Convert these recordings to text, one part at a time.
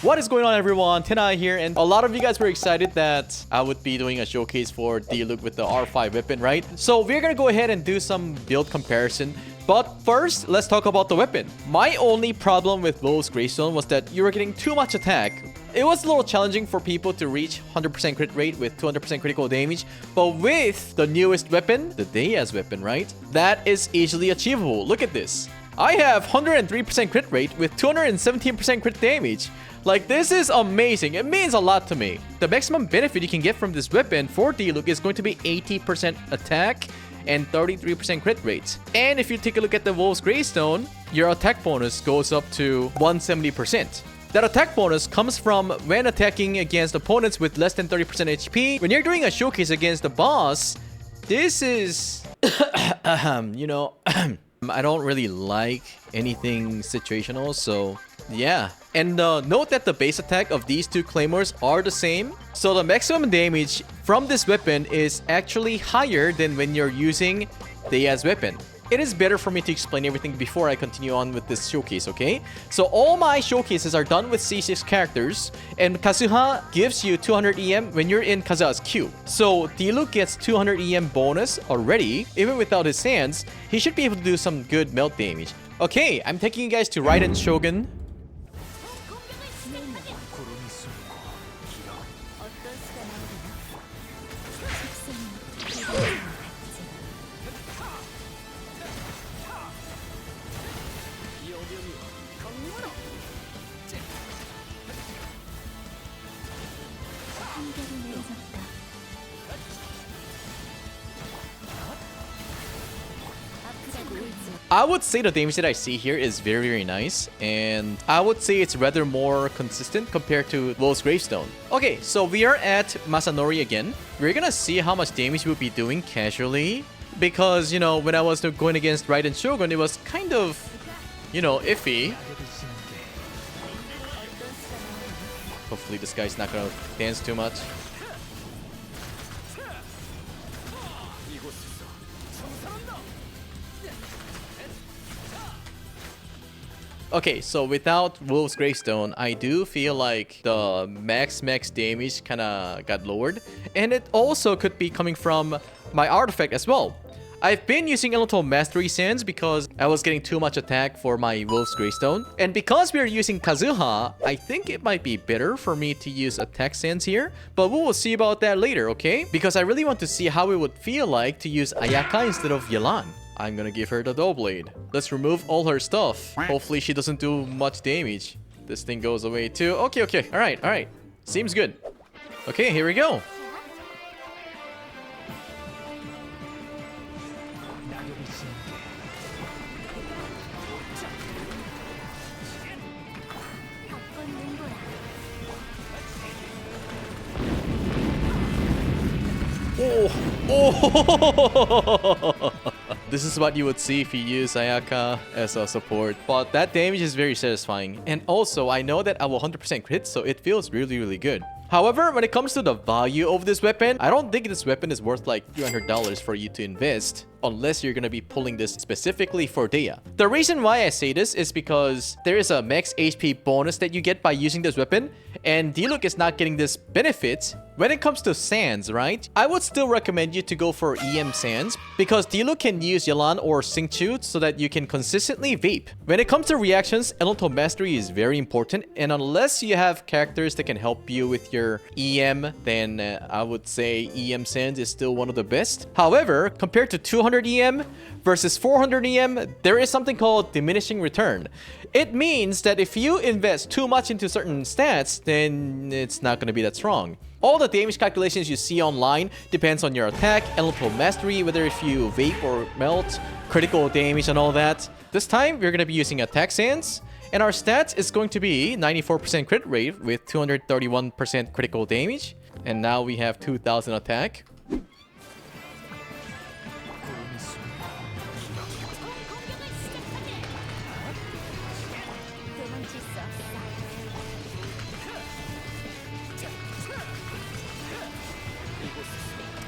What is going on, everyone? Tenha here, and a lot of you guys were excited that I would be doing a showcase for DILUC with the R5 weapon, right? So we're gonna go ahead and do some build comparison. But first, let's talk about the weapon. My only problem with Wolf's Gravestone was that you were getting too much attack. It was a little challenging for people to reach 100% crit rate with 200% critical damage, but with the newest weapon, the Deia's weapon, right? That is easily achievable. Look at this. I have 103% crit rate with 217% crit damage. Like, this is amazing. It means a lot to me. The maximum benefit you can get from this weapon for DILUC is going to be 80% attack and 33% crit rate. And if you take a look at the Wolf's Gravestone, your attack bonus goes up to 170%. That attack bonus comes from when attacking against opponents with less than 30% HP. When you're doing a showcase against the boss, this is... you know... I don't really like anything situational, so yeah. And note that the base attack of these two Claymores are the same. So the maximum damage from this weapon is actually higher than when you're using Deia's weapon. It is better for me to explain everything before I continue on with this showcase, okay? So all my showcases are done with C6 characters, and Kazuha gives you 200 EM when you're in Kazuha's queue. So DILUC gets 200 EM bonus already. Even without his sands, he should be able to do some good melt damage. Okay, I'm taking you guys to Raiden Shogun. I would say the damage that I see here is very, very nice, and I would say it's rather more consistent compared to Wolf's Gravestone. Okay, so we are at Masanori again. We're gonna see how much damage we'll be doing casually, because, you know, when I was going against Raiden Shogun, it was kind of, you know, iffy. Hopefully this guy's not gonna dance too much. Okay, so without Wolf's Gravestone, I do feel like the max damage kinda got lowered. And it also could be coming from my artifact as well. I've been using Elemental Mastery Sands because I was getting too much attack for my Wolf's Gravestone. And because we're using Kazuha, I think it might be better for me to use attack sands here. But we will see about that later, okay? Because I really want to see how it would feel like to use Ayaka instead of Yelan. I'm gonna give her the Doughblade. Let's remove all her stuff. Hopefully she doesn't do much damage. This thing goes away too. Okay. Alright. Seems good. Okay, here we go. Oh! This is what you would see if you use Ayaka as a support. But that damage is very satisfying. And also, I know that I will 100% crit, so it feels really, really good. However, when it comes to the value of this weapon, I don't think this weapon is worth like $300 for you to invest, unless you're gonna be pulling this specifically for Deia. The reason why I say this is because there is a max HP bonus that you get by using this weapon, and DILUC is not getting this benefit. When it comes to sands, right? I would still recommend you to go for EM sands, because DILUC can use Yelan or Xingqiu so that you can consistently vape. When it comes to reactions, Elemental Mastery is very important, and unless you have characters that can help you with your EM, then I would say EM sands is still one of the best. However, compared to 200 EM versus 400 EM, there is something called Diminishing Return. It means that if you invest too much into certain stats, then it's not going to be that strong. All the damage calculations you see online depends on your attack, Elemental Mastery, whether if you vape or melt, critical damage and all that. This time, we're going to be using attack sands, and our stats is going to be 94% crit rate with 231% critical damage. And now we have 2000 attack.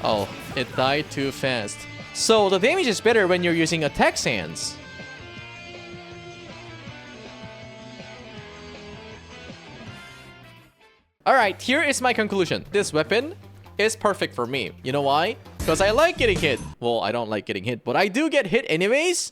Oh, it died too fast. So the damage is better when you're using attack sands. All right, here is my conclusion. This weapon is perfect for me. You know why? Because I like getting hit. Well, I don't like getting hit, but I do get hit anyways.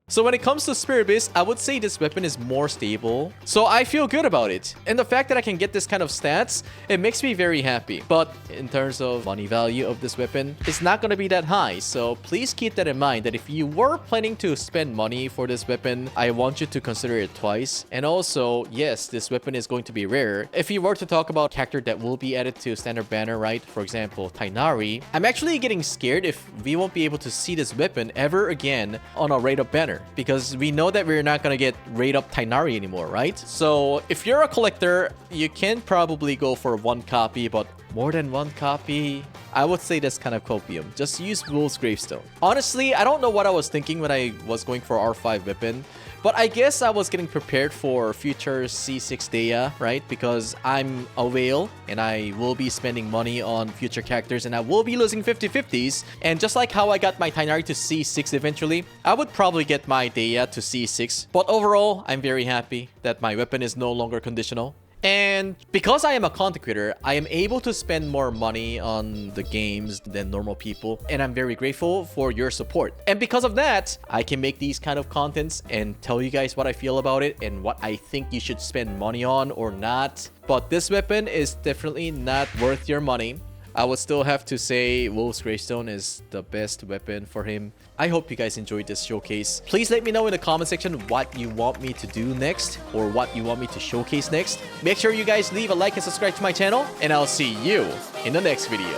So when it comes to Spirit Beast, I would say this weapon is more stable. So I feel good about it. And the fact that I can get this kind of stats, it makes me very happy. But in terms of money value of this weapon, it's not going to be that high. So please keep that in mind that if you were planning to spend money for this weapon, I want you to consider it twice. And also, yes, this weapon is going to be rare. If you were to talk about character that will be added to standard banner, right? For example, Tighnari, I'm actually getting scared if we won't be able to see this weapon ever again on a rate up banner. Because we know that we're not gonna get rate up Tighnari anymore, right? So if you're a collector, you can probably go for one copy, but more than one copy, I would say that's kind of copium. Just use Wolf's Gravestone. Honestly, I don't know what I was thinking when I was going for R5 weapon, but I guess I was getting prepared for future C6 Dea, right? Because I'm a whale and I will be spending money on future characters and I will be losing 50-50s. And just like how I got my Tighnari to C6 eventually, I would probably get my Dea to C6. But overall, I'm very happy that my weapon is no longer conditional. And because I am a content creator, I am able to spend more money on the games than normal people. And I'm very grateful for your support. And because of that, I can make these kind of contents and tell you guys what I feel about it and what I think you should spend money on or not. But this weapon is definitely not worth your money. I would still have to say Wolf's Gravestone is the best weapon for him. I hope you guys enjoyed this showcase. Please let me know in the comment section what you want me to do next or what you want me to showcase next. Make sure you guys leave a like and subscribe to my channel, and I'll see you in the next video.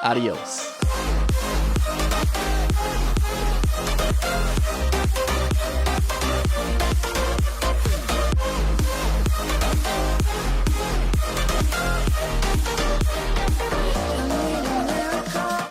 Adios.